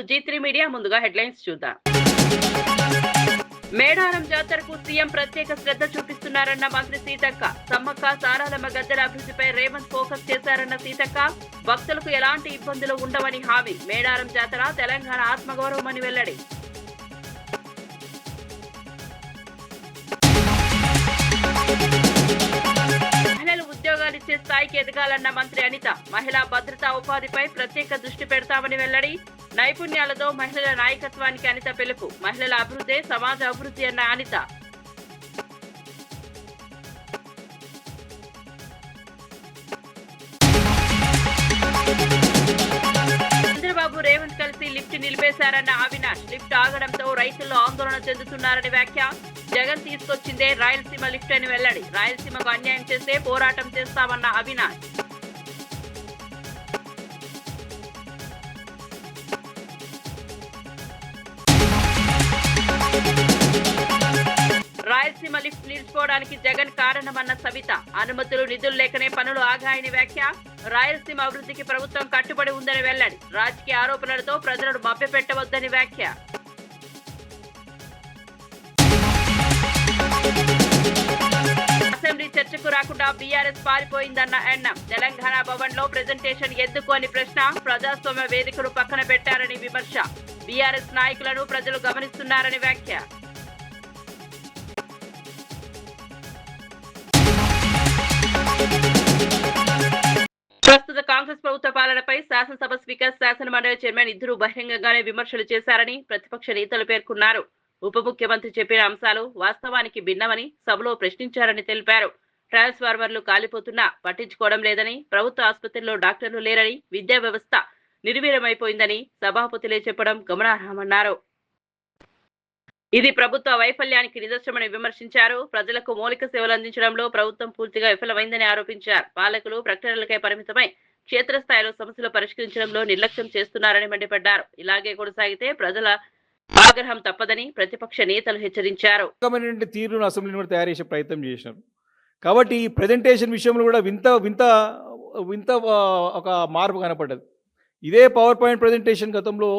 G3 media. ముందుగా headlines చూద్దాం. మేడారం జాతరకు సీఎం ప్రత్యేక శ్రద్ధ చూపిస్తున్నారన్న మంత్రి సీతక్క. సమ్మక్క సారాలమ్మ గద్దెల అభివృద్ధిపై రేవంత్ ఫోకస్ చేశారన్న సీతక్క. భక్తులకు ఎలాంటి ఇబ్బందులు ఉండవని హామీ. మేడారం జాతర తెలంగాణ ఆత్మగౌరవమని వెల్లడి. మహిళలు ఉద్యోగాలిచ్చే స్థాయికి ఎదగాలన్న మంత్రి అనిత. మహిళా భద్రతా ఉపాధిపై ప్రత్యేక దృష్టి పెడతామని వెల్లడి. నైపుణ్యాలతో మహిళల నాయకత్వానికి అనిత పిలుపు. మహిళల అభివృద్ధే సమాజ అభివృద్ధి అన్న అనిత. చంద్రబాబు రేవంత్ కలిసి లిఫ్ట్ నిలిపేశారన్న అవినాష్. లిఫ్ట్ ఆగడంతో రైతులు ఆందోళన చెందుతున్నారని వ్యాఖ్య. జగన్ తీసుకొచ్చిందే రాయలసీమ లిఫ్ట్ అని వెల్లడి. రాయలసీమకు అన్యాయం చేస్తే పోరాటం చేస్తామన్న అవినాష్. రాయలసీమ లిఫ్ట్ నిలిచిపోవడానికి జగన్ కారణమన్న సవిత. అనుమతులు నిధులు లేకనే పనులు ఆగాయని వ్యాఖ్య. రాయలసీమ అభివృద్ధికి ప్రభుత్వం కట్టుబడి ఉందని వెల్లడి. రాజకీయ ఆరోపణలతో ప్రజలను మభ్యపెట్టవద్దని వ్యాఖ్య. అసెంబ్లీ చర్చకు రాకుండా బీఆర్ఎస్ పారిపోయిందన్న ఎన్ఎం. తెలంగాణ భవన్ లో ప్రెజెంటేషన్ ఎందుకు అని ప్రశ్న. ప్రజాస్వామ్య వేదికను పక్కన పెట్టారని విమర్శ. బీఆర్ఎస్ నాయకులను ప్రజలు గమనిస్తున్నారని వ్యాఖ్య. ప్రస్తుత కాంగ్రెస్ ప్రభుత్వ పాలనపై శాసనసభ స్పీకర్, శాసన మండలి చైర్మన్ ఇద్దరు బహిరంగంగానే విమర్శలు చేశారని ప్రతిపక్ష నేతలు పేర్కొన్నారు. ఉప ముఖ్యమంత్రి చెప్పిన అంశాలు వాస్తవానికి భిన్నమని సభలో ప్రశ్నించారని తెలిపారు. ట్రాన్స్ఫార్మర్లు కాలిపోతున్నా పట్టించుకోవడం లేదని, ప్రభుత్వ ఆసుపత్రిలో డాక్టర్లు లేరని, విద్యా వ్యవస్థ నిర్వీర్యమైపోయిందని సభాపతులే చెప్పడం గమనార్హమన్నారు. ఇది ప్రభుత్వ వైఫల్యానికి నిదర్శనమని విమర్శించారు. ప్రజలకు మౌలిక సేవలు అందించడంలో ప్రభుత్వం పూర్తిగా విఫలమైందని ఆరోపించారు. పాలకులు ప్రకటనలకే పరిమితమై క్షేత్రస్థాయిలో సమస్యలు పరిష్కరించడంలో నిర్లక్ష్యం చేస్తున్నారని మండిపడ్డారు. ఇలాగే కొనసాగితే ప్రజల ఆగ్రహం తప్పదని ప్రతిపక్ష నేతలు హెచ్చరించారు. తీరును అసెంబ్లీని తయారు చేసే ప్రయత్నం చేసినారు. కాబట్టి ఈ ప్రజెంటేషన్ విషయంలో కూడా వింత వింత వింత ఒక మార్పు కనపడ్డది. ఇదే పవర్ పాయింట్ ప్రజెంటేషన్ గతంలో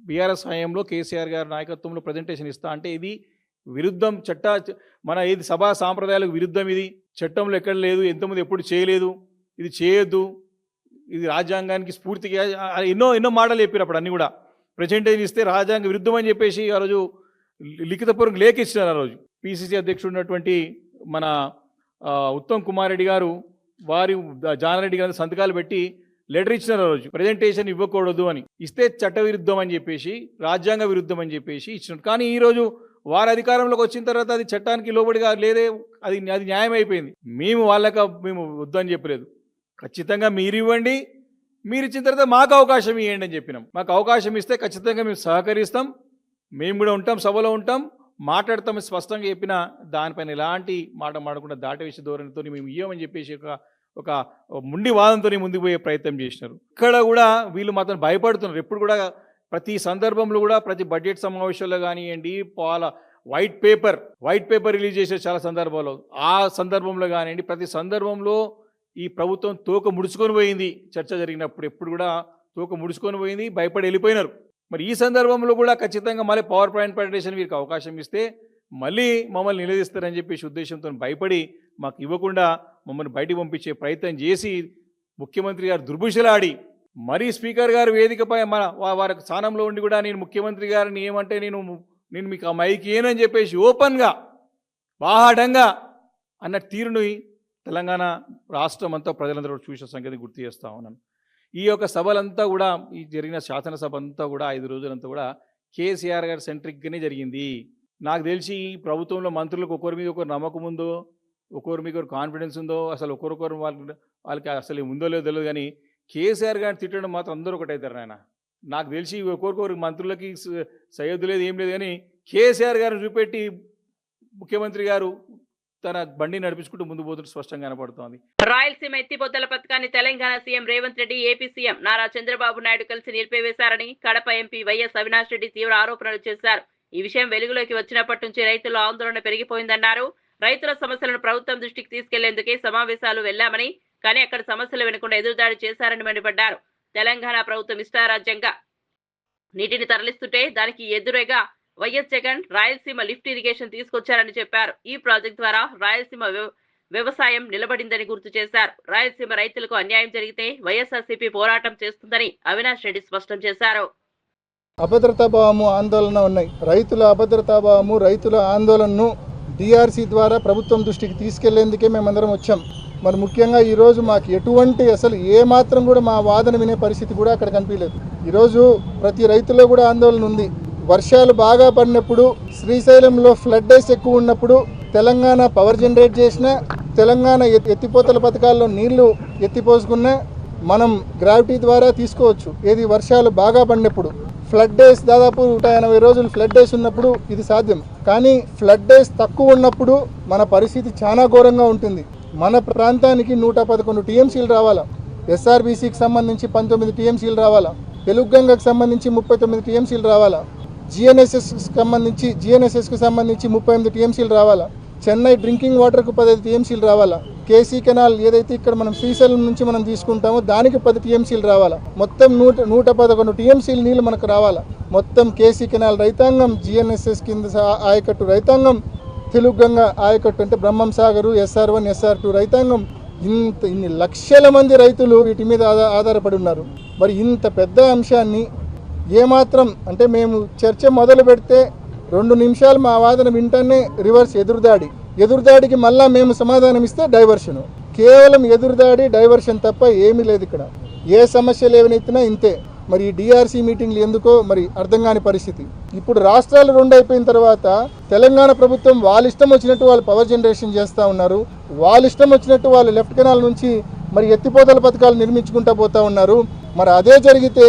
బీఆర్ఎస్ హయాంలో కేసీఆర్ గారి నాయకత్వంలో ప్రజెంటేషన్ ఇస్తా అంటే ఇది విరుద్ధం, మన ఇది సభా సాంప్రదాయాలకు విరుద్ధం, ఇది చట్టంలో ఎక్కడ లేదు, ఎంతమంది ఎప్పుడు చేయలేదు, ఇది చేయొద్దు, ఇది రాజ్యాంగానికి స్ఫూర్తిగా ఎన్నో ఎన్నో మాటలు చెప్పారు. అప్పుడు అన్నీ కూడా ప్రజెంటేషన్ ఇస్తే రాజ్యాంగ విరుద్ధం అని చెప్పేసి ఆ రోజు లిఖితపూర్వక లేఖ ఇచ్చినారు. ఆ రోజు పిసిసి అధ్యక్షుడు ఉన్నటువంటి మన ఉత్తమ్ కుమార్ రెడ్డి గారు వారి జానారెడ్డి గారి సంతకాలు పెట్టి లెటర్ ఇచ్చినారు. ఆ రోజు ప్రజెంటేషన్ ఇవ్వకూడదు అని, ఇస్తే చట్ట విరుద్ధం అని చెప్పేసి, రాజ్యాంగ విరుద్ధం అని చెప్పేసి ఇచ్చినారు. కానీ ఈరోజు వారి అధికారంలోకి వచ్చిన తర్వాత అది చట్టానికి లోబడిగా లేదే, అది న్యాయం అయిపోయింది. మేము వద్దని చెప్పలేదు. ఖచ్చితంగా మీరు ఇవ్వండి, మీరు ఇచ్చిన తర్వాత మాకు అవకాశం ఇవ్వండి అని చెప్పినాం. మాకు అవకాశం ఇస్తే ఖచ్చితంగా మేము సహకరిస్తాం, మేము కూడా ఉంటాం, సభలో ఉంటాం, మాట్లాడతాం స్పష్టంగా చెప్పిన దానిపైన ఎలాంటి మాట మాడకుండా దాటవేసే ధోరణితో మేము ఇవ్వమని చెప్పేసి ఒక ముండి వాదంతో ముందుకు పోయే ప్రయత్నం చేసినారు. ఇక్కడ కూడా వీళ్ళు మాత్రం భయపడుతున్నారు. ఎప్పుడు కూడా ప్రతి సందర్భంలో కూడా ప్రతి బడ్జెట్ సమావేశాల్లో కానివ్వండి, వైట్ పేపర్ రిలీజ్ చేసే చాలా సందర్భాల్లో, ఆ సందర్భంలో కానివ్వండి, ప్రతి సందర్భంలో ఈ ప్రభుత్వం తోక ముడుచుకొని పోయింది. చర్చ జరిగినప్పుడు ఎప్పుడు కూడా తోక ముడుచుకొని పోయింది, భయపడి వెళ్ళిపోయినారు. మరి ఈ సందర్భంలో కూడా ఖచ్చితంగా మళ్ళీ పవర్ పాయింట్ ప్రజెంటేషన్ వీరికి అవకాశం ఇస్తే మళ్ళీ మమ్మల్ని నిలదీస్తారని చెప్పేసి ఉద్దేశంతో భయపడి మాకు ఇవ్వకుండా మమ్మల్ని బయటికి పంపించే ప్రయత్నం చేసి ముఖ్యమంత్రి గారు దుర్భుషలాడి మరీ స్పీకర్ గారు వేదికపై వారి స్థానంలో ఉండి కూడా నేను ముఖ్యమంత్రి గారిని ఏమంటే నేను మీకు ఆ మైక్ ఏనని చెప్పేసి ఓపెన్గా బాహాడంగా అన్న తీరుని తెలంగాణ రాష్ట్రం అంతా ప్రజలందరూ చూసే సంగతి గుర్తు చేస్తూ ఉన్నాను. ఈ యొక్క సభలంతా కూడా, ఈ జరిగిన శాసనసభ అంతా కూడా 5 రోజులంతా కూడా కేసీఆర్ గారి సెంట్రిక్గానే జరిగింది. నాకు తెలిసి ఈ ప్రభుత్వంలో మంత్రులకు ఒకరి మీద ఒకరు నమ్మకం ఉందో, ఒకరి మీద ఒకరు కాన్ఫిడెన్స్ ఉందో, అసలు ఒకరొకరు వాళ్ళకి అసలు ఉందో లేదో తెలియదు. కానీ కేసీఆర్ గారిని తిట్టడం మాత్రం అందరూ ఒకటవుతారు. నాయన నాకు తెలిసి ఒకరికొకరు మంత్రులకి సయ్యద్దు లేదు, ఏం లేదు. కానీ కేసీఆర్ గారిని చూపెట్టి ముఖ్యమంత్రి గారు తన బండి నడిపించుకుంటూ ముందు పోతుంటే స్పష్టంగా కనపడుతోంది. రాయలసీమ ఎత్తిపోతల పథకాన్ని Telangana CM Revanth Reddy, AP CM Nara Chandrababu Naidu కలిసి నిలిపివేశారని కడప ఎంపీ వైఎస్ అవినాష్ రెడ్డి తీవ్ర ఆరోపణలు చేశారు. ఈ విషయం వెలుగులోకి వచ్చినప్పటి నుంచి రైతుల ఆందోళన పెరిగిపోయిందన్నారు. రైతుల సమస్యలను ప్రభుత్వం దృష్టికి తీసుకెళ్లేందుకే సమావేశాలు వెళ్లామని, కానీ అక్కడ సమస్యలు వినకుండా ఎదురుదాడి చేశారని మండిపడ్డారు. తెలంగాణ ప్రభుత్వం ఇష్టారాజ్యంగా నీటిని తరలిస్తుంటే దానికి ఎదురుగా YS Jagan Rayalaseema lift irrigation తీసుకొచ్చారని చెప్పారు. ఈ ప్రాజెక్ట్ ద్వారా రాయలసీమ వ్యవసాయం నిలబడిందని గుర్తు చేశారు. రాయలసీమ రైతులకు అన్యాయం జరిగితే వైఎస్ఆర్సీపీ పోరాటం చేస్తుందని అవినాష్ రెడ్డి స్పష్టం చేశారు. అభద్రతాభావము ఆందోళన ఉన్నాయి. రైతుల అభద్రతాభావము, రైతుల ఆందోళనను డిఆర్సీ ద్వారా ప్రభుత్వం దృష్టికి తీసుకెళ్లేందుకే మేమందరం వచ్చాం. మరి ముఖ్యంగా ఈరోజు మాకు ఎటువంటి అసలు ఏమాత్రం కూడా మా వాదన వినే పరిస్థితి కూడా అక్కడ కనిపించలేదు. ఈరోజు ప్రతి రైతులో కూడా ఆందోళన ఉంది. వర్షాలు బాగా పడినప్పుడు, శ్రీశైలంలో ఫ్లడ్ డేస్ ఎక్కువ ఉన్నప్పుడు తెలంగాణ పవర్ జనరేట్ చేసిన, తెలంగాణ ఎత్తిపోతల పథకాల్లో నీళ్లు ఎత్తిపోసుకున్న మనం గ్రావిటీ ద్వారా తీసుకోవచ్చు. ఏది వర్షాలు బాగా పడినప్పుడు. ఫ్లడ్ డేస్ దాదాపు 180 రోజులు ఫ్లడ్ డేస్ ఉన్నప్పుడు ఇది సాధ్యం. కానీ ఫ్లడ్ డేస్ తక్కువ ఉన్నప్పుడు మన పరిస్థితి చాలా ఘోరంగా ఉంటుంది. మన ప్రాంతానికి 111 టీఎంసీలు రావాలా, ఎస్ఆర్బీసీకి సంబంధించి 19 టీఎంసీలు రావాలా, తెలుగుగంగకు సంబంధించి 39 టీఎంసీలు రావాలా, జిఎన్ఎస్ఎస్కి సంబంధించి 38 టీఎంసీలు రావాలా, చెన్నై డ్రింకింగ్ వాటర్కు 15 టీఎంసీలు రావాలా, కేసీ కెనాల్ ఏదైతే ఇక్కడ మనం శ్రీశైలం నుంచి మనం తీసుకుంటామో దానికి 10 టీఎంసీలు రావాలా, మొత్తం 111 టీఎంసీలు నీళ్ళు మనకు రావాలా. మొత్తం కేసీ కెనాల్ రైతాంగం, జిఎన్ఎస్ఎస్ కింద ఆయకట్టు రైతాంగం, తెలుగుగంగ ఆయకట్టు అంటే బ్రహ్మం సాగరు, SR1, SR2 రైతాంగం, ఇన్ని లక్షల మంది రైతులు వీటి మీద ఆధారపడి ఉన్నారు. మరి ఇంత పెద్ద అంశాన్ని ఏమాత్రం అంటే మేము చర్చ మొదలు పెడితే 2 నిమిషాలు మా వాదన వింటనే రివర్స్ ఎదురుదాడికి మళ్ళా మేము సమాధానం ఇస్తే డైవర్షను. కేవలం ఎదురుదాడి, డైవర్షన్ తప్ప ఏమీ లేదు ఇక్కడ. ఏ సమస్యలు ఏవనైతున్నా ఇంతే. మరి ఈ డిఆర్సీ మీటింగ్లు ఎందుకో మరి అర్థం కాని పరిస్థితి. ఇప్పుడు రాష్ట్రాలు 2 అయిపోయిన తర్వాత తెలంగాణ ప్రభుత్వం వాళ్ళ ఇష్టం వచ్చినట్టు వాళ్ళు పవర్ జనరేషన్ చేస్తూ ఉన్నారు. వాళ్ళ ఇష్టం వచ్చినట్టు వాళ్ళు లెఫ్ట్ కెనాల్ నుంచి మరి ఎత్తిపోతల పథకాలు నిర్మించుకుంటూ పోతూ ఉన్నారు. మరి అదే జరిగితే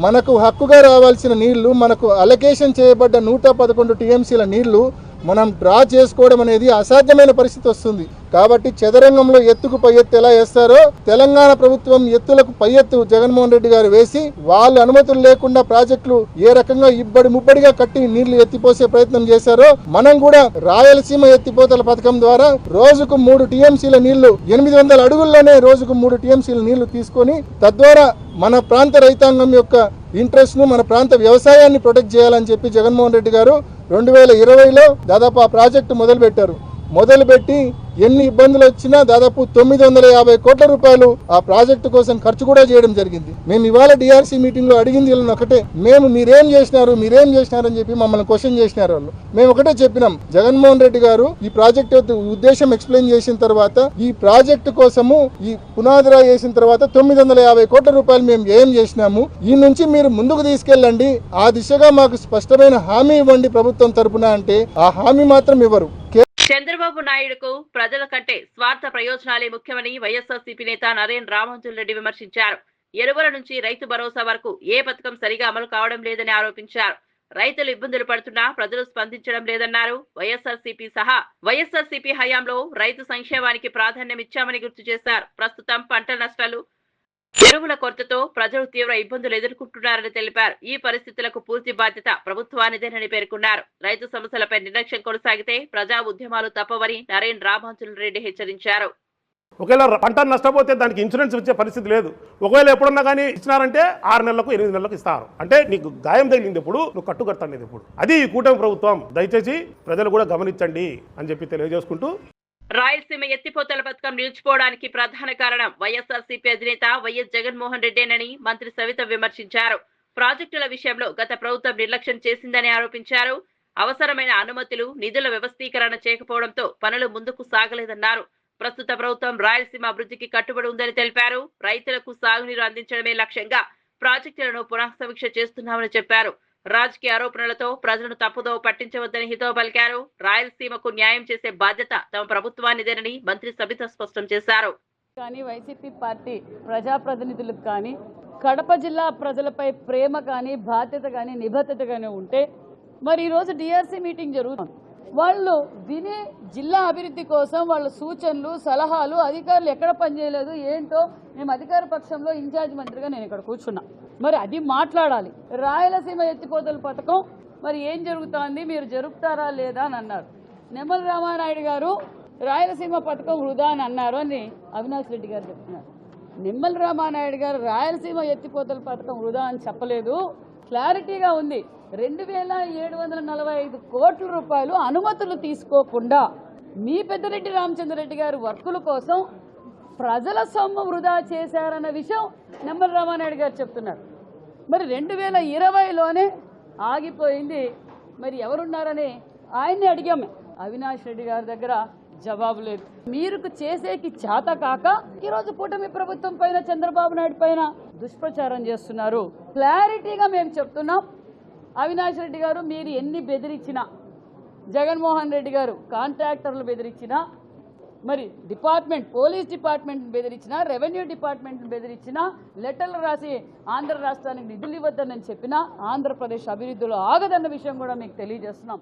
మనకు హక్కుగా రావాల్సిన నీళ్లు, మనకు అలొకేషన్ చేయబడ్డ 111 టీఎంసీల నీళ్లు మనం డ్రా చేసుకోవడం అనేది అసాధ్యమైన పరిస్థితి వస్తుంది. కాబట్టి చదరంగంలో ఎత్తుకు పై ఎత్తు ఎలా వేస్తారో తెలంగాణ ప్రభుత్వం ఎత్తులకు పై ఎత్తు జగన్మోహన్ రెడ్డి గారు వేసి వాళ్ళు అనుమతులు లేకుండా ప్రాజెక్టులు ఏ రకంగా ముబ్బడిగా కట్టి నీళ్లు ఎత్తిపోసే ప్రయత్నం చేశారో మనం కూడా రాయలసీమ ఎత్తిపోతల పథకం ద్వారా రోజుకు 3 టీఎంసీల నీళ్లు 800 అడుగుల్లోనే రోజుకు 3 టీఎంసీల నీళ్లు తీసుకొని తద్వారా మన ప్రాంత రైతాంగం యొక్క ఇంట్రెస్ట్ను, మన ప్రాంత వ్యవసాయాన్ని ప్రొటెక్ట్ చేయాలని చెప్పి జగన్మోహన్ రెడ్డి గారు 2020లో దాదాపు ఆ ప్రాజెక్టు మొదలుపెట్టి ఎన్ని ఇబ్బందులు వచ్చినా దాదాపు 950 కోట్ల రూపాయలు ఆ ప్రాజెక్టు కోసం ఖర్చు కూడా చేయడం జరిగింది. మేము ఇవాళ డిఆర్సీ మీటింగ్ లో అడిగింది ఒకటే, మీరేం చేసినారని చెప్పి మమ్మల్ని క్వశ్చన్ చేసినారు వాళ్ళు. మేము ఒకటే చెప్పినాం, జగన్మోహన్ రెడ్డి గారు ఈ ప్రాజెక్టు ఉద్దేశం ఎక్స్ప్లెయిన్ చేసిన తర్వాత ఈ ప్రాజెక్టు కోసము ఈ పునాదిరా వేసిన తర్వాత 950 కోట్ల రూపాయలు మేము ఏం చేసినాము, ఈ నుంచి మీరు ముందుకు తీసుకెళ్ళండి, ఆ దిశగా మాకు స్పష్టమైన హామీ ఇవ్వండి ప్రభుత్వం తరపున అంటే ఆ హామీ మాత్రం ఇవ్వరు. చంద్రబాబు నాయుడుకు ప్రజల కంటే స్వార్థ ప్రయోజనాలే ముఖ్యమని వైఎస్ఆర్సీపీ నేత నరేన్ రామంజుల్ రెడ్డి విమర్శించారు. ఎరువుల నుంచి రైతు భరోసా వరకు ఏ పథకం సరిగా అమలు కావడం లేదని ఆరోపించారు. రైతులు ఇబ్బందులు పడుతున్నా ప్రజలు స్పందించడం లేదన్నారు. వైఎస్ఆర్సీపీ హయాంలో రైతు సంక్షేమానికి ప్రాధాన్యం ఇచ్చామని గుర్తు చేశారు. ప్రస్తుతం పంట నష్టాలు, ఎరువుల కొరతతో ప్రజలు తీవ్ర ఇబ్బందులు ఎదుర్కొంటున్నారని తెలిపారు. ఈ పరిస్థితులకు పూర్తి బాధ్యత ప్రభుత్వానిదేనని పేర్కొన్నారు. రైతు సమస్యలపై నిర్లక్ష్యం కొనసాగితే ప్రజా ఉద్యమాలు తప్పవని నరేన్ రామంజుల్ రెడ్డి హెచ్చరించారు. ఒకవేళ పంట నష్టపోతే దానికి ఇన్సూరెన్స్ ఇచ్చే పరిస్థితి లేదు. ఒకవేళ ఎప్పుడన్నా కానీ ఇచ్చినారంటే 6 నెలలకు 8 నెలలకు ఇస్తారు. అంటే నీకు గాయం తగిలింది ఎప్పుడు, నువ్వు కట్టుకడతానేది ఎప్పుడు. అది ఈ కూటమి ప్రభుత్వం. దయచేసి ప్రజలు కూడా గమనించండి అని చెప్పి తెలియజేసుకుంటూ, రాయలసీమ ఎత్తిపోతల పథకం నిలిచిపోవడానికి ప్రధాన కారణం వైఎస్ఆర్సీపీ అధినేత వైఎస్ జగన్మోహన్ రెడ్డేనని మంత్రి సవిత విమర్శించారు. ప్రాజెక్టుల విషయంలో గత ప్రభుత్వం నిర్లక్ష్యం చేసిందని ఆరోపించారు. అవసరమైన అనుమతులు, నిధుల వ్యవస్థీకరణ చేయకపోవడంతో పనులు ముందుకు సాగలేదన్నారు. ప్రస్తుత ప్రభుత్వం రాయలసీమ అభివృద్ధికి కట్టుబడి ఉందని తెలిపారు. రైతులకు సాగునీరు అందించడమే లక్ష్యంగా ప్రాజెక్టులను పునఃసమీక్ష చేస్తున్నామని చెప్పారు. రాజకీయ ఆరోపణలతో ప్రజలను తప్పుదోవ పట్టించవద్దని హితవు పలికారు. రాయలసీమకు న్యాయం చేసే బాధ్యత తమ ప్రభుత్వానిదేనని మంత్రి సబిత స్పష్టం చేశారు. కానీ వైసీపీ పార్టీ ప్రజాప్రతినిధులకు కానీ కడప జిల్లా ప్రజలపై ప్రేమ కానీ బాధ్యత కానీ నిబద్ధత కానీ ఉంటే మరి ఈరోజు డిఆర్సీ మీటింగ్ జరుగుతుంది. వాళ్ళు వినే జిల్లా అభివృద్ధి కోసం వాళ్ళ సూచనలు, సలహాలు, అధికారులు ఎక్కడ పనిచేయలేదు ఏంటో మేము అధికార పక్షంలో ఇన్ఛార్జ్ మంత్రిగా నేను ఇక్కడ కూర్చున్నా. మరి అది మాట్లాడాలి. రాయలసీమ ఎత్తిపోతల పథకం మరి ఏం జరుగుతోంది, మీరు జరుపుతారా లేదా అని అన్నారు. నిమ్మల రామానాయుడు గారు రాయలసీమ పథకం వృధా అని అన్నారు అని అవినాష్ రెడ్డి గారు చెప్తున్నారు. నిమ్మల రామానాయుడు గారు రాయలసీమ ఎత్తిపోతల పథకం వృధా అని చెప్పలేదు. క్లారిటీగా ఉంది. 2,745 కోట్ల రూపాయలు అనుమతులు తీసుకోకుండా మీ పెద్దిరెడ్డి రామచంద్రరెడ్డి గారు వర్కుల కోసం ప్రజల సొమ్ము వృధా చేశారన్న విషయం నిమ్మల రామానాయుడు గారు చెప్తున్నారు. మరి 2020లోనే ఆగిపోయింది. మరి ఎవరున్నారని ఆయన్ని అడిగాము. అవినాష్ రెడ్డి గారి దగ్గర జవాబు లేదు. మీరు చేసేకి చేత కాక ఈరోజు కూటమి ప్రభుత్వం పైన చంద్రబాబు నాయుడు పైన దుష్ప్రచారం చేస్తున్నారు. క్లారిటీగా మేము చెప్తున్నాం. అవినాష్ రెడ్డి గారు మీరు ఎన్ని బెదిరించినా, జగన్మోహన్ రెడ్డి గారు కాంట్రాక్టర్లు బెదిరించినా, మరి పోలీస్ డిపార్ట్మెంట్ బెదిరించినా, రెవెన్యూ డిపార్ట్మెంట్ బెదిరించినా, లెటర్లు రాసి ఆంధ్ర రాష్ట్రానికి నిధులు ఇవ్వద్దని చెప్పినా ఆంధ్రప్రదేశ్ అభివృద్ధిలో ఆగదన్న విషయం కూడా మీకు తెలియజేస్తున్నాం.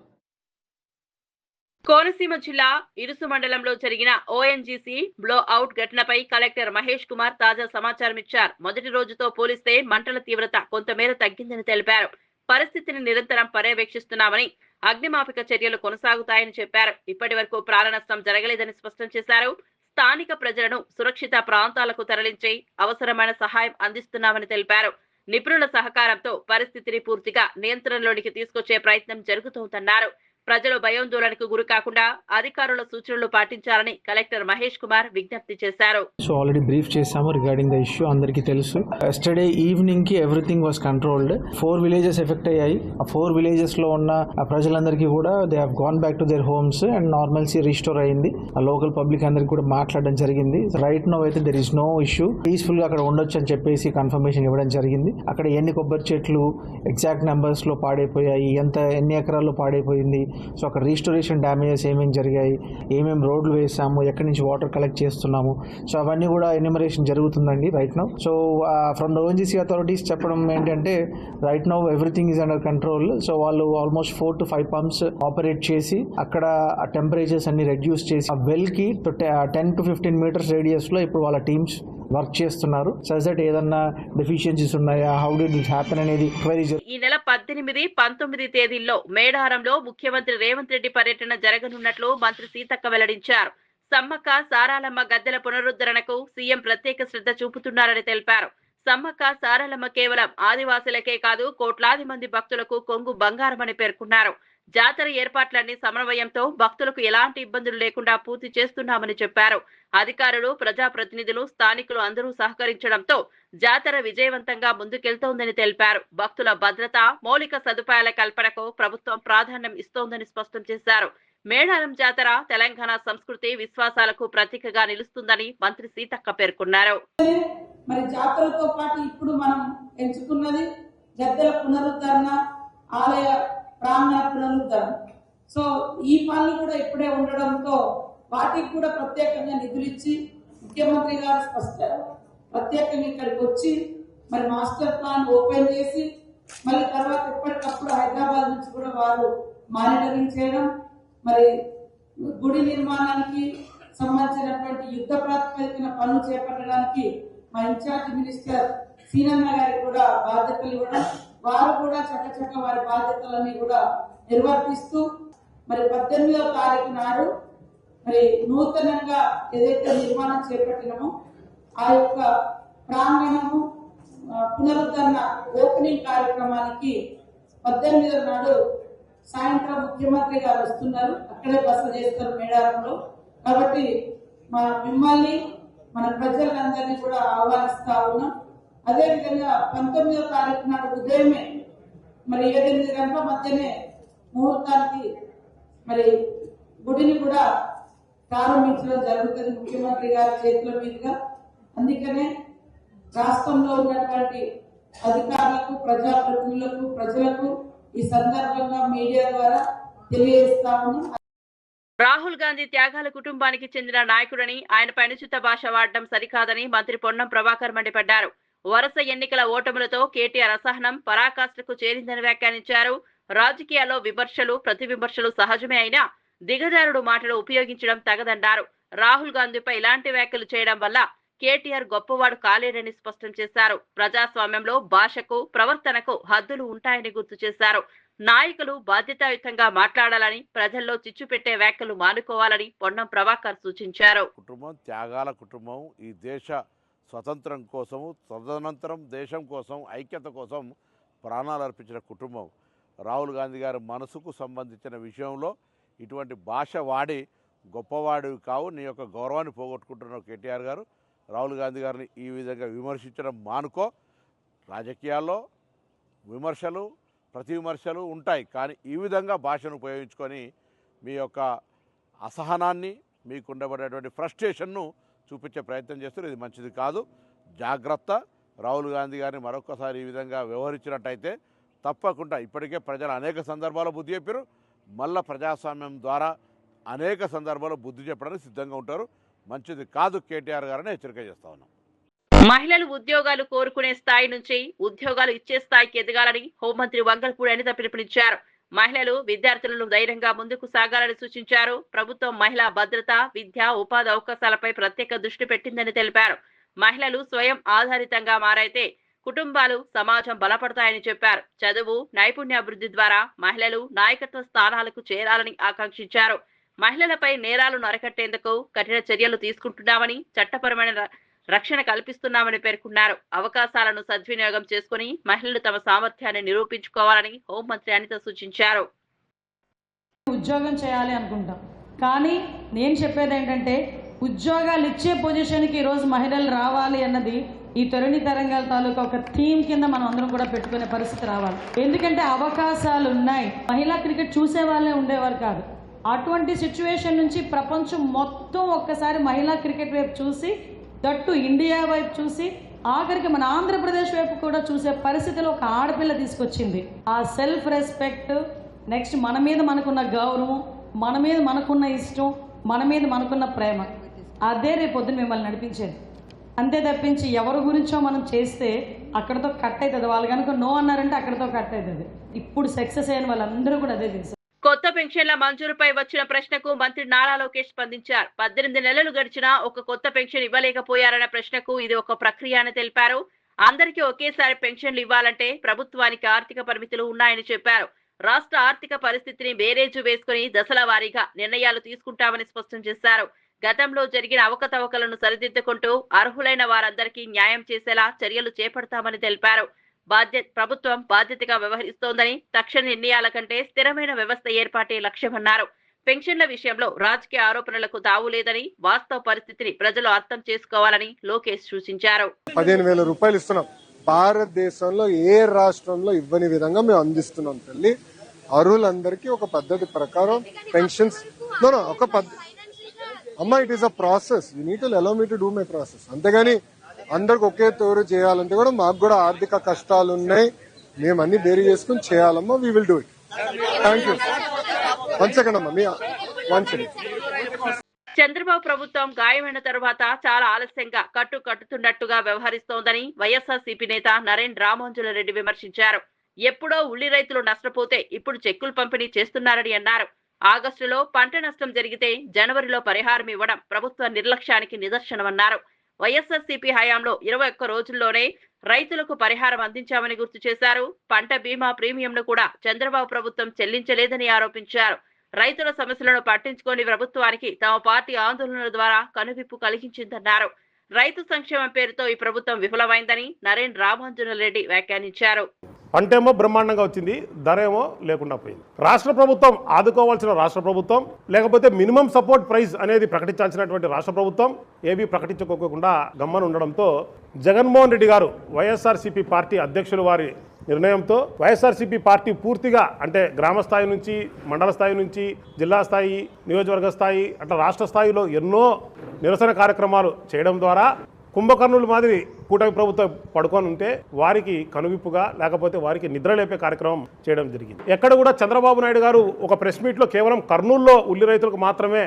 కోనసీమ జిల్లా ఇరుసు మండలంలో జరిగిన ఓఎన్జీసీ బ్లో అవుట్ ఘటనపై కలెక్టర్ మహేష్ కుమార్ తాజా సమాచారం ఇచ్చారు. మొదటి రోజుతో పోలిస్తే మంటల తీవ్రత కొంతమేర తగ్గిందని తెలిపారు. పరిస్థితిని నిరంతరం పర్యవేక్షిస్తున్నామని, అగ్నిమాపక చర్యలు కొనసాగుతాయని చెప్పారు. ఇప్పటి వరకు ప్రాణ నష్టం జరగలేదని స్పష్టం చేశారు. స్థానిక ప్రజలను సురక్షిత ప్రాంతాలకు తరలించి అవసరమైన సహాయం అందిస్తున్నామని తెలిపారు. నిపుణుల సహకారంతో పరిస్థితిని పూర్తిగా నియంత్రణలోనికి తీసుకొచ్చే ప్రయత్నం జరుగుతోందన్నారు. ప్రజలు భయాందోళనకు గురి కాకుండా అధికారుల సూచనలు పాటించాలని కలెక్టర్ మహేష్ కుమార్ విజ్ఞప్తి చేశారు. సో ఆల్రెడీ బ్రీఫ్ చేశాము రిగార్డింగ్ ద ఇష్యూ, అందరికీ తెలుసు. ఎస్టర్డే ఈవినింగ్ కి everything was controlled. 4 villages effect అయ్యాయి. ఆ 4 విలేజెస్ లో ఉన్న ప్రజలందరికీ కూడా they have gone back to their homes and normalcy restore అయింది. ఆ లోకల్ పబ్లిక్ అందరికి కూడా మాట్లాడడం జరిగింది. రైట్ నో అయితే there is no issue. Peaceful గా అక్కడ ఉండొచ్చు అని చెప్పేసి కన్ఫర్మేషన్ ఇవ్వడం జరిగింది. అక్కడ ఎన్ని కొబ్బరి చెట్లు ఎగ్జాక్ట్ నెంబర్స్ లో పాడైపోయాయి, ఎన్ని ఎకరాల్లో పాడైపోయింది, సో అక్కడ రీస్టోరేషన్ డ్యామేజెస్ ఏమేమి జరిగాయి, ఏమేమి రోడ్లు వేసాము, ఎక్కడి నుంచి వాటర్ కలెక్ట్ చేస్తున్నాము, సో అవన్నీ కూడా ఎన్యూమరేషన్ జరుగుతుందండి right now. So from the ONGC authorities చెప్పడం ఏంటంటే right now everything is under control. So వాళ్ళు ఆల్మోస్ట్ 4 to 5 పంప్స్ ఆపరేట్ చేసి అక్కడ టెంపరేచర్స్ అన్ని రెడ్యూస్ చేసి ఆ వెల్ కి 10 to 15 మీటర్స్ రేడియస్ లో ఇప్పుడు వాళ్ళ టీమ్స్ వర్క్ చేస్తున్నారు. సజ్ దట్ ఏదన్నా డెఫిషియన్సీస్ ఉన్నాయా, హౌ డిడ్ ఇట్ హ్యాపెన్ అనేది క్వైరీ. ఈ నెల 18, 19 తేదీల్లో మేడారంలో ముఖ్యమంత్రి రేవంత్ రెడ్డి పర్యటన జరగనున్నట్లు మంత్రి సీతక్క వెల్లడించారు. సమ్మక్క సారాలమ్మ గద్దెల పునరుద్ధరణకు సీఎం ప్రత్యేక శ్రద్ధ చూపుతున్నారని తెలిపారు. సమ్మక్క సారాలమ్మ కేవలం ఆదివాసులకే కాదు కోట్లాది మంది భక్తులకు కొంగు బంగారమని పేర్కొన్నారు. జాతర ఏర్పాట్లన్నీ సమన్వయంతో భక్తులకు ఎలాంటి ఇబ్బందులు లేకుండా పూర్తి చేస్తున్నామని చెప్పారు. అధికారులు, ప్రజాప్రతినిధులు, స్థానికులు అందరూ సహకరించడంతో జాతర విజయవంతంగా ముందుకెళ్తోందని తెలిపారు. భక్తుల భద్రత, మౌలిక సదుపాయాల కల్పనకు ప్రభుత్వం ప్రాధాన్యం ఇస్తోందని స్పష్టం చేశారు. మేడారం జాతర తెలంగాణ సంస్కృతి, విశ్వాసాలకు ప్రతీకగా నిలుస్తుందని మంత్రి సీతక్క పేర్కొన్నారు. మరి జాతరతో పాటు ఇప్పుడు మనం ఎంచుకున్నది గద్దెల పునరుద్ధరణ, ఆలయ ప్రాంగణ పునరుద్ధరణ. సో ఈ పనులు కూడా ఇప్పుడే ఉండడంతో వాటికి కూడా ప్రత్యేకంగా నిధులు ఇచ్చి ముఖ్యమంత్రి గారు ప్రత్యేకంగా ఇక్కడికి వచ్చి మరి మాస్టర్ ప్లాన్ ఓపెన్ చేసి మళ్ళీ తర్వాత ఎప్పటికప్పుడు హైదరాబాద్ నుంచి కూడా వారు మానిటరింగ్ చేయడం, మరి గుడి నిర్మాణానికి సంబంధించినటువంటి యుద్ధ ప్రాతిపదికన పనులు చేపట్టడానికి మా ఇన్ఛార్జ్ మినిస్టర్ సీనన్న గారికి కూడా బాధ్యతలు ఇవ్వడం, వారు కూడా చక్కచక్క వారి బాధ్యతలన్నీ కూడా నిర్వర్తిస్తూ మరి 18వ తారీఖు నాడు మరి నూతనంగా ఏదైతే నిర్మాణం చేపట్టినామో ఆ యొక్క ప్రాంగణము పునరుద్ధరణ ఓపెనింగ్ కార్యక్రమానికి 18వ నాడు సాయంత్రం ముఖ్యమంత్రి గారు వస్తున్నారు. అక్కడే బస చేస్తారు మేడారంలో. కాబట్టి మిమ్మల్ని మన ప్రజలందరినీ కూడా ఆహ్వానిస్తా ఉన్నాం. అదేవిధంగా 19వ తారీఖు నాడు ఉదయమే మరి 7-8 గంటల మధ్యనే ముహూర్తానికి మరి గుడిని కూడా ప్రారంభించడం జరుగుతుంది ముఖ్యమంత్రి గారి చేతుల మీదుగా. అందుకనే రాష్ట్రంలో ఉన్నటువంటి అధికారులకు, ప్రజాప్రతినిధులకు, ప్రజలకు ఈ సందర్భంగా మీడియా ద్వారా తెలియజేస్తా ఉన్నాం. రాహుల్ గాంధీ త్యాగాల కుటుంబానికి చెందిన నాయకుడని, ఆయనపై అనుచిత భాష వాడడం సరికాదని మంత్రి పొన్నం ప్రభాకర్ మండిపడ్డారు. వరుస ఎన్నికల ఓటములతో కేటీఆర్ అసహనం పరాకాష్ఠకు చేరిందని వ్యాఖ్యానించారు. రాజకీయాల్లో విమర్శలు, ప్రతి విమర్శలు సహజమే అయినా దిగజారుడు మాటలు ఉపయోగించడం తగదన్నారు. రాహుల్ గాంధీపై ఇలాంటి వ్యాఖ్యలు చేయడం వల్ల కేటీఆర్ గొప్పవాడు కాలేడని స్పష్టం చేశారు. ప్రజాస్వామ్యంలో భాషకు, ప్రవర్తనకు హద్దులు ఉంటాయని గుర్తు చేశారు. నాయకులు బాధ్యతాయుతంగా మాట్లాడాలని, ప్రజల్లో చిచ్చు పెట్టే వ్యాఖ్యలు మానుకోవాలని పొన్నం ప్రభాకర్ సూచించారు. కుటుంబం త్యాగాల కుటుంబం. ఈ దేశ స్వతంత్రం కోసము, తదనంతరం దేశం కోసం, ఐక్యత కోసం ప్రాణాలు అర్పించిన కుటుంబం. రాహుల్ గాంధీ గారి మనసుకు సంబంధించిన విషయంలో ఇటువంటి భాష వాడి గొప్పవాడివి కావు, నీ యొక్క గౌరవాన్ని పోగొట్టుకుంటున్నావు కేటీఆర్ గారు. రాహుల్ గాంధీ గారిని ఈ విధంగా విమర్శించడం మానుకో. రాజకీయాల్లో విమర్శలు ప్రతి విమర్శలు ఉంటాయి, కానీ ఈ విధంగా భాషను ఉపయోగించుకొని మీ యొక్క అసహనాన్ని, మీకు ఉండబడేటువంటి ఫ్రస్ట్రేషన్ను చూపించే ప్రయత్నం చేస్తారు. ఇది మంచిది కాదు. జాగ్రత్త. రాహుల్ గాంధీ గారిని మరొకసారి ఈ విధంగా వ్యవహరించినట్టయితే తప్పకుండా ఇప్పటికే ప్రజలు అనేక సందర్భాల్లో బుద్ధి చెప్పారు, మళ్ళా ప్రజాస్వామ్యం ద్వారా అనేక సందర్భాల్లో బుద్ధి చెప్పడానికి సిద్ధంగా ఉంటారు. మంచిది కాదు కేటీఆర్ గారని హెచ్చరిక చేస్తా ఉన్నాం. మహిళలు ఉద్యోగాలు కోరుకునే స్థాయి నుంచి ఉద్యోగాలు ఇచ్చే స్థాయికి ఎదగాలని హోంమంత్రి వంగల్పూడి అనిత పిలుపునిచ్చారు. మహిళలు, విద్యార్థులను ధైర్యంగా ముందుకు సాగాలని సూచించారు. ప్రభుత్వం మహిళా భద్రత, విద్య, ఉపాధి అవకాశాలపై ప్రత్యేక దృష్టి పెట్టిందని తెలిపారు. మహిళలు స్వయం ఆధారితంగా మారైతే కుటుంబాలు, సమాజం బలపడతాయని చెప్పారు. చదువు, నైపుణ్యాభివృద్ధి ద్వారా మహిళలు నాయకత్వ స్థానాలకు చేరాలని ఆకాంక్షించారు. మహిళలపై నేరాలను అరికట్టేందుకు కఠిన చర్యలు తీసుకుంటున్నామని, చట్టపరమైన రక్షణ కల్పిస్తున్నామని పేర్కొన్నారు. అవకాశాలను సద్వినియోగం చేసుకుని మహిళలు తమ సామర్థ్యాన్ని నిరూపించుకోవాలని హోంమంత్రి అనిత సూచించారు. ఉద్యోగం చేయాలి అనుకుంటాం, కానీ నేను చెప్పేది ఏంటంటే ఉద్యోగాలు ఇచ్చే పొజిషన్కి ఈరోజు మహిళలు రావాలి అన్నది ఈ తరుణి తరంగాల తాలూకా ఒక థీమ్ కింద మనం అందరం కూడా పెట్టుకునే పరిస్థితి రావాలి. ఎందుకంటే అవకాశాలు ఉన్నాయి. మహిళా క్రికెట్ చూసే వాళ్ళే ఉండేవారు కాదు. అటువంటి సిచ్యువేషన్ నుంచి ప్రపంచం మొత్తం ఒక్కసారి మహిళా క్రికెట్ వైపు చూసి, దట్టు ఇండియా వైపు చూసి, ఆఖరికి మన ఆంధ్రప్రదేశ్ వైపు కూడా చూసే పరిస్థితిలో ఒక ఆడపిల్ల తీసుకొచ్చింది. ఆ సెల్ఫ్ రెస్పెక్ట్, నెక్స్ట్ మన మీద మనకున్న గౌరవం, మన మీద మనకున్న ఇష్టం, మన మీద మనకున్న ప్రేమ, అదే రేపు పొద్దున మిమ్మల్ని నడిపించేది. అంతే తప్పించి ఎవరి గురించో మనం చేస్తే అక్కడతో కట్ అవుతుంది. వాళ్ళు కనుక నో అన్నారంటే అక్కడతో కట్ అవుతుంది. ఇప్పుడు సక్సెస్ అయిన వాళ్ళందరూ కూడా అదే తెలుసు. కొత్త పెన్షన్ల మంజూరుపై వచ్చిన ప్రశ్నకు మంత్రి నారా లోకేష్ స్పందించారు. 18 నెలలు గడిచినా ఒక కొత్త పెన్షన్ ఇవ్వలేకపోయారన్న ప్రశ్నకు ఇది ఒక ప్రక్రియ అని తెలిపారు. అందరికీ ఒకేసారి పెన్షన్లు ఇవ్వాలంటే ప్రభుత్వానికి ఆర్థిక పరిమితులు ఉన్నాయని చెప్పారు. రాష్ట్ర ఆర్థిక పరిస్థితిని బేరేజు వేసుకుని దశల వారీగా నిర్ణయాలు తీసుకుంటామని స్పష్టం చేశారు. గతంలో జరిగిన అవకతవకలను సరిదిద్దుకుంటూ అర్హులైన వారందరికీ న్యాయం చేసేలా చర్యలు చేపడతామని తెలిపారు. ప్రభుత్వం బాధ్యతగా వ్యవహరిస్తోందని, తక్షణ నిర్ణయాల కంటే స్థిరమైన వ్యవస్థ ఏర్పాటే లక్ష్యమన్నారు. పెన్షన్ల విషయంలో రాజకీయ ఆరోపణలకు తావు లేదని, వాస్తవ పరిస్థితిని ప్రజలు అర్థం చేసుకోవాలని లోకేష్ సూచించారు. 15,000 రూపాయలు ఇస్తున్నాం. భారతదేశంలో ఏ రాష్ట్రంలో ఇవ్వని విధంగా మేము అందిస్తున్నాం తల్లి. అర్హులందరికీ ఒక పద్ధతి ప్రకారం పెన్షన్స్ అమ్మా, it is a process. You need to allow me to do my process. అంతేగాని అందరికి ఒకే తోరు చేయాలంటే కూడా మాకు కూడా ఆర్థిక కష్టాలు ఉన్నాయి. మేము అన్ని బేరీ చేసుకుని చేయాలమ్మా. We will do it. Thank you. One second అమ్మా, వన్ సెకండ్. చంద్రబాబు ప్రభుత్వం గాయమైన తరువాత చాలా ఆలస్యంగా కట్టుతున్నట్టుగా వ్యవహరిస్తోందని వైఎస్ఆర్సీపీ నేత నరేన్ రామోజులరెడ్డి విమర్శించారు. ఎప్పుడో ఉల్లి రైతులు నష్టపోతే ఇప్పుడు చెక్కులు పంపిణీ చేస్తున్నారని అన్నారు. ఆగస్టులో పంట నష్టం జరిగితే జనవరిలో పరిహారం ఇవ్వడం ప్రభుత్వ నిర్లక్ష్యానికి నిదర్శనమన్నారు. వైఎస్ఆర్సీపీ హయాంలో 21 రోజుల్లోనే రైతులకు పరిహారం అందించామని గుర్తు చేశారు. పంట బీమా ప్రీమియంను కూడా చంద్రబాబు ప్రభుత్వం చెల్లించలేదని ఆరోపించారు. రైతుల సమస్యలను పట్టించుకోని ప్రభుత్వానికి తమ పార్టీ ఆందోళనల ద్వారా కనువిప్పు కలిగించిందన్నారు. రైతు సంక్షేమం పేరుతో ఈ ప్రభుత్వం విఫలమైందని నరేన్ రామోజులరెడ్డి వ్యాఖ్యానించారు. పంటేమో బ్రహ్మాండంగా వచ్చింది, ధర ఏమో లేకుండా పోయింది. రాష్ట్ర ప్రభుత్వం ఆదుకోవాల్సిన రాష్ట్ర ప్రభుత్వం, లేకపోతే మినిమం సపోర్ట్ ప్రైస్ అనేది ప్రకటించాల్సినటువంటి రాష్ట్ర ప్రభుత్వం ఏవి ప్రకటించుకోకుండా గమ్మన ఉండడంతో జగన్మోహన్ రెడ్డి గారు వైఎస్ఆర్సీపీ పార్టీ అధ్యక్షుల వారి నిర్ణయంతో వైఎస్ఆర్సీపీ పార్టీ పూర్తిగా అంటే గ్రామ స్థాయి నుంచి, మండల స్థాయి నుంచి, జిల్లా స్థాయి, నియోజకవర్గ స్థాయి అట్లా రాష్ట్ర స్థాయిలో ఎన్నో నిరసన కార్యక్రమాలు చేయడం ద్వారా కుంభకర్ణుల మాదిరి కూటమి ప్రభుత్వం పడుకొని ఉంటే వారికి కనువిప్పుగా, లేకపోతే వారికి నిద్ర లేపే కార్యక్రమం చేయడం జరిగింది. ఎక్కడ కూడా చంద్రబాబు నాయుడు గారు ఒక ప్రెస్ మీట్లో కేవలం కర్నూలులో ఉల్లి రైతులకు మాత్రమే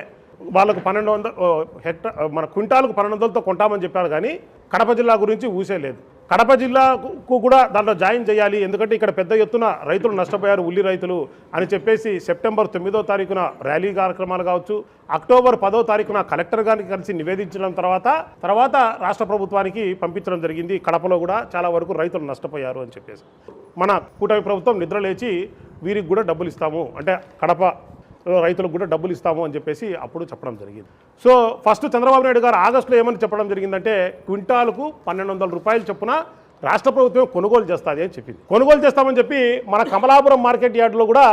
వాళ్ళకు 1200 మన క్వింటాలకు 1200తో కొంటామని చెప్పారు, కానీ కడప జిల్లా గురించి ఊసే లేదు. కడప జిల్లాకు కూడా దాంట్లో జాయిన్ చేయాలి, ఎందుకంటే ఇక్కడ పెద్ద ఎత్తున రైతులు నష్టపోయారు, ఉల్లి రైతులు అని చెప్పేసి సెప్టెంబర్ 9వ తారీఖున ర్యాలీ కార్యక్రమాలు కావచ్చు, అక్టోబర్ 10వ తారీఖున కలెక్టర్ గారికి కలిసి నివేదించడం తర్వాత రాష్ట్ర ప్రభుత్వానికి పంపించడం జరిగింది. కడపలో కూడా చాలా వరకు రైతులు నష్టపోయారు అని చెప్పేసి మన కూటమి ప్రభుత్వం నిద్రలేచి వీరికి కూడా డబ్బులు ఇస్తాము, అంటే కడప రైతులకు కూడా డబ్బులు ఇస్తాము అని చెప్పేసి అప్పుడు చెప్పడం జరిగింది. సో ఫస్ట్ చంద్రబాబు నాయుడు గారు ఆగస్టులో ఏమని చెప్పడం జరిగిందంటే క్వింటాలకు 1200 రూపాయలు చొప్పున రాష్ట్ర ప్రభుత్వం కొనుగోలు చేస్తుంది అని చెప్పింది. కొనుగోలు చేస్తామని చెప్పి మన కమలాపురం మార్కెట్ యార్డ్లో కూడా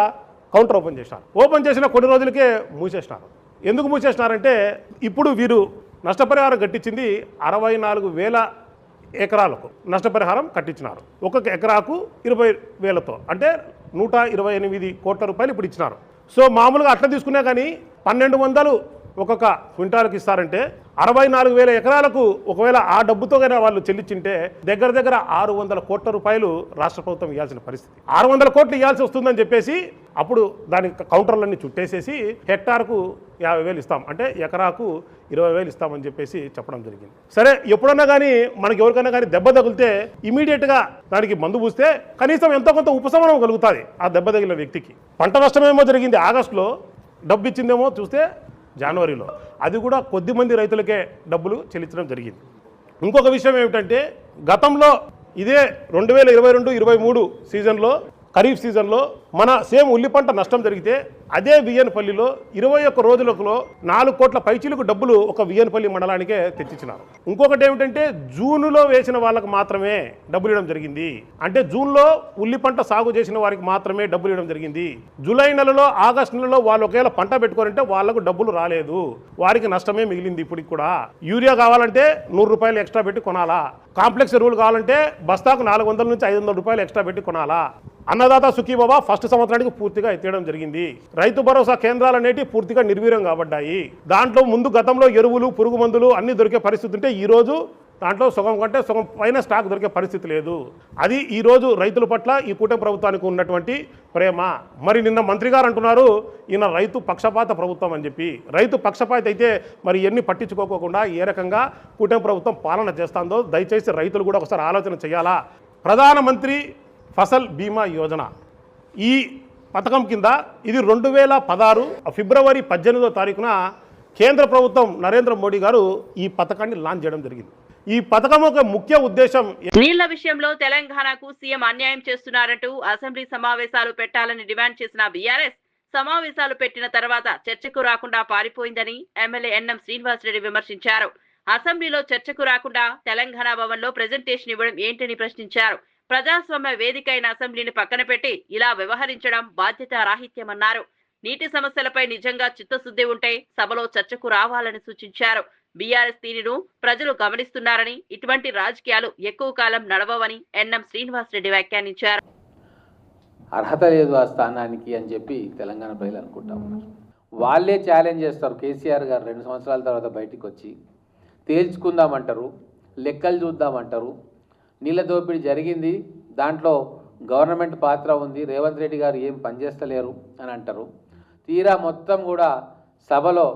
కౌంటర్ ఓపెన్ చేసినారు. ఓపెన్ చేసిన కొన్ని రోజులకే మూసేసినారు. ఎందుకు మూసేసినారంటే ఇప్పుడు వీరు నష్టపరిహారం కట్టించింది 64,000 ఎకరాలకు నష్టపరిహారం కట్టించినారు. ఒక్కొక్క ఎకరాకు 20,000తో అంటే 128 కోట్ల రూపాయలు ఇప్పుడు ఇచ్చినారు. సో మామూలుగా అట్లా తీసుకున్నా కానీ 1,200 ఒక్కొక్క క్వింటాలకు ఇస్తారంటే 64,000 ఎకరాలకు ఒకవేళ ఆ డబ్బుతో కన్నా వాళ్ళు చెల్లించింటే దగ్గర దగ్గర 600 కోట్ల రూపాయలు రాష్ట్ర ప్రభుత్వం ఇవ్వాల్సిన పరిస్థితి. 600 కోట్లు ఇవ్వాల్సి వస్తుందని చెప్పేసి అప్పుడు దాని కౌంటర్లన్నీ చుట్టేసేసి హెక్టార్కు 50,000 ఇస్తాం అంటే ఎకరాకు 20,000 ఇస్తామని చెప్పేసి చెప్పడం జరిగింది. సరే ఎప్పుడన్నా కానీ మనకి ఎవరికైనా కానీ దెబ్బ తగిలితే ఇమీడియట్గా దానికి మందు పూస్తే కనీసం ఎంతో కొంత ఉపశమనం కలుగుతుంది ఆ దెబ్బ తగిలిన వ్యక్తికి. పంట నష్టమేమో జరిగింది ఆగస్టులో, డబ్బు ఇచ్చిందేమో చూస్తే జనవరిలో. అది కూడా కొద్దిమంది రైతులకే డబ్బులు చెల్లించడం జరిగింది. ఇంకొక విషయం ఏమిటంటే గతంలో ఇదే 2022-23 సీజన్లో ఖరీఫ్ సీజన్లో మన సేమ్ ఉల్లి పంట నష్టం జరిగితే అదే వియ్యనపల్లిలో 21 రోజులలో 4 కోట్ల పైచీలకు డబ్బులు ఒక వియ్యనపల్లి మండలానికే తెచ్చిచ్చినారు. ఇంకొకటి ఏమిటంటే జూన్లో వేసిన వాళ్ళకి మాత్రమే డబ్బులు ఇవ్వడం జరిగింది. అంటే జూన్లో ఉల్లి పంట సాగు చేసిన వారికి మాత్రమే డబ్బులు ఇవ్వడం జరిగింది. జూలై నెలలో ఆగస్టు నెలలో వాళ్ళు ఒకవేళ పంట పెట్టుకోరంటే వాళ్లకు డబ్బులు రాలేదు, వారికి నష్టమే మిగిలింది. ఇప్పటికి కూడా యూరియా కావాలంటే 100 రూపాయలు ఎక్స్ట్రా పెట్టి కొనాలా, కాంప్లెక్స్ ఎరువులు కావాలంటే బస్తాకు 400 నుంచి 500 రూపాయలు ఎక్స్ట్రా పెట్టి కొనాలా. అన్నదాత సుఖీబాబా ఫస్ట్ సంవత్సరానికి పూర్తిగా ఎత్తేయడం జరిగింది. రైతు భరోసా కేంద్రాలు అనేవి పూర్తిగా నిర్వీర్యం కాబడ్డాయి. దాంట్లో ముందు గతంలో ఎరువులు పురుగు మందులు అన్నీ దొరికే పరిస్థితి ఉంటే ఈరోజు దాంట్లో సగం కంటే సగం పైన స్టాక్ దొరికే పరిస్థితి లేదు. అది ఈరోజు రైతుల పట్ల ఈ కూటమి ప్రభుత్వానికి ఉన్నటువంటి ప్రేమ. మరి నిన్న మంత్రి గారు అంటున్నారు ఈయన రైతు పక్షపాత ప్రభుత్వం అని చెప్పి. రైతు పక్షపాత అయితే మరి ఎన్ని పట్టించుకోకుండా ఏ రకంగా కూటమి ప్రభుత్వం పాలన చేస్తుందో దయచేసి రైతులు కూడా ఒకసారి ఆలోచన చేయాలా. ప్రధానమంత్రి ఫసల్ బీమా యోజన ఈ పథకం కింద ఇది 2016 ఫిబ్రవరి 18వ తారీఖున కేంద్ర ప్రభుత్వం నరేంద్ర మోడీ గారు ఈ పథకాన్ని లాంచ్ చేయడం జరిగింది. ఈ పథకం ఒక ముఖ్య ఉద్దేశం నీళ్ల విషయంలో తెలంగాణకు సీఎం అన్యాయం చేస్తున్నారంటూ అసెంబ్లీ సమావేశాలు పెట్టాలని డిమాండ్ చేసిన బీఆర్ఎస్ సమావేశాలు పెట్టిన తర్వాత చర్చకు రాకుండా పారిపోయిందని ఎమ్మెల్యే ఎన్ఎం శ్రీనివాసరెడ్డి విమర్శించారు. అసెంబ్లీలో చర్చకు రాకుండా తెలంగాణ భవన్లో ప్రెజెంటేషన్ ఇవ్వడం ఏంటని ప్రశ్నించారు. ప్రజాస్వామ్య వేదిక అయిన అసెంబ్లీని పక్కన పెట్టి ఇలా వ్యవహరించడం బాధ్యత రాహిత్యమన్నారు. నీటి సమస్యలపై నిజంగా చిత్తశుద్ధి ఉంటే సభలో చర్చకు రావాలని సూచించారు. బీఆర్ఎస్ తీరును ప్రజలు గమనిస్తున్నారని, ఇటువంటి రాజకీయాలు ఎక్కువ కాలం నడవవని ఎన్ఎం శ్రీనివాసరెడ్డి వ్యాఖ్యానించారు. అర్హత లేదు ఆ స్థానానికి అని చెప్పి తెలంగాణ ప్రజలు అనుకుంటా ఉన్నారు. వాళ్ళే ఛాలెంజ్ చేస్తారు. కేసీఆర్ గారు 2 సంవత్సరాల తర్వాత బయటికి వచ్చి తేల్చుకుందామంటారు, లెక్కలు చూద్దామంటారు. నీళ్ళ దోపిడీ జరిగింది, దాంట్లో గవర్నమెంట్ పాత్ర ఉంది, రేవంత్ రెడ్డి గారు ఏం పనిచేస్తలేరు అని అంటారు. తీరా మొత్తం కూడా సభలో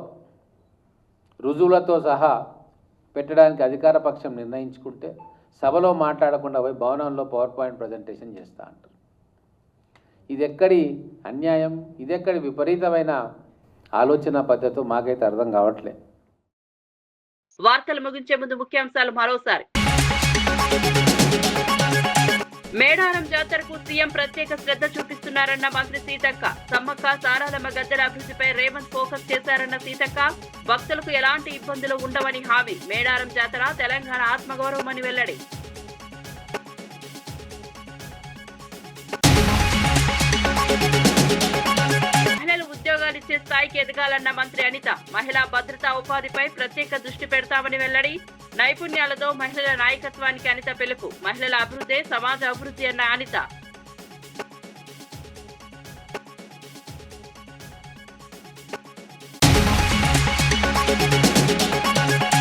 రుజువులతో సహా పెట్టడానికి అధికార పక్షం నిర్ణయించుకుంటే సభలో మాట్లాడకుండా పోయి భవనంలో పవర్ పాయింట్ ప్రజెంటేషన్ చేస్తూ అంటారు. ఇదెక్కడి అన్యాయం, ఇదెక్కడి విపరీతమైన ఆలోచన పద్ధతి మాకైతే అర్థం కావట్లే. వార్తలు ముగించే ముందు ముఖ్యాంశాలు మరోసారి. మేడారం జాతరకు సీఎం ప్రత్యేక శ్రద్ధ చూపిస్తున్నారన్న మంత్రి సీతక్క. సమ్మక్క సారాలమ్మ గద్దెల అభివృద్ధిపై రేవంత్ ఫోకస్ చేశారన్న సీతక్క. భక్తులకు ఎలాంటి ఇబ్బందులు ఉండవని హామీ. మేడారం జాతర తెలంగాణ ఆత్మగౌరవమని వెల్లడి. మహిళలు ఉద్యోగాలిచ్చే స్థాయికి ఎదగాలన్న మంత్రి అనిత. మహిళా భద్రతా ఉపాధిపై ప్రత్యేక దృష్టి పెడతామని వెల్లడి. నైపుణ్యాలతో మహిళల నాయకత్వానికి అనిత పిలుపు. మహిళల అభివృద్ధి సమాజ అభివృద్ధి అన్న అనిత.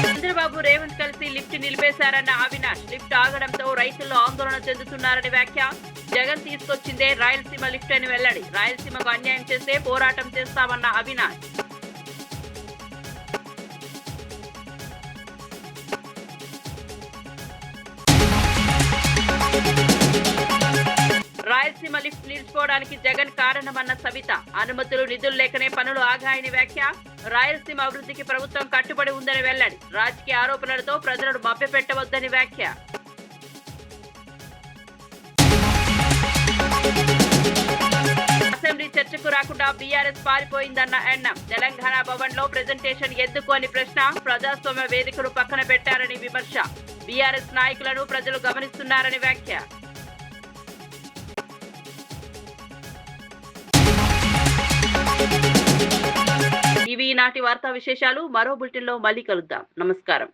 చంద్రబాబు రేవంత్ కలిసి లిఫ్ట్ నిలిపేశారన్న అవినాష్. లిఫ్ట్ ఆగడంతో రైతుల్లో ఆందోళన చెందుతున్నారని వ్యాఖ్య. జగన్ తీసుకొచ్చిందే రాయలసీమ లిఫ్ట్ అని వెల్లడి. రాయలసీమకు అన్యాయం చేస్తే పోరాటం చేస్తామన్న అవినాష్. రాయలసీమ లిఫ్ట్ నిలిచిపోవడానికి జగన్ కారణమన్న సవిత. అనుమతులు నిధులు లేకనే పనులు ఆగాయని వ్యాఖ్య. రాయలసీమ అభివృద్ధికి ప్రభుత్వం కట్టుబడి ఉందని వెల్లడి. రాజకీయ ఆరోపణలతో ప్రజలను మభ్యపెట్టవద్దని వ్యాఖ్య. అసెంబ్లీ చర్చకు రాకుండా బీఆర్ఎస్ పారిపోయిందన్న ఎన్నం. తెలంగాణ భవన్ లో ప్రెజెంటేషన్ ఎందుకు అని ప్రశ్న. ప్రజాస్వామ్య వేదికను పక్కన పెట్టారని విమర్శ. బీఆర్ఎస్ నాయకులను ప్రజలు గమనిస్తున్నారని వ్యాఖ్య. ఇవి నాటి వార్తా విశేషాలు. మరో బులెటిన్ లో మళ్ళీ కలుద్దాం. నమస్కారం.